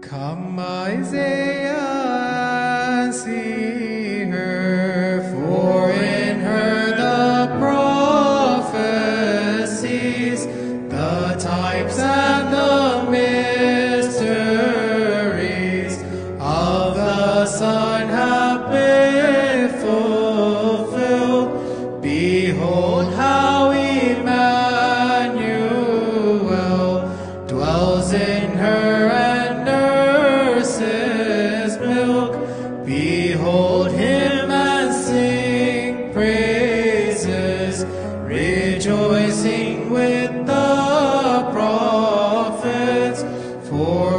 Come, Isaiah, and see her, for in her the prophecies, the types and the mysteries of the Son have been fulfilled. Behold how Emmanuel dwells in her and nurses milk. Behold him and sing praises, rejoicing with the prophets. For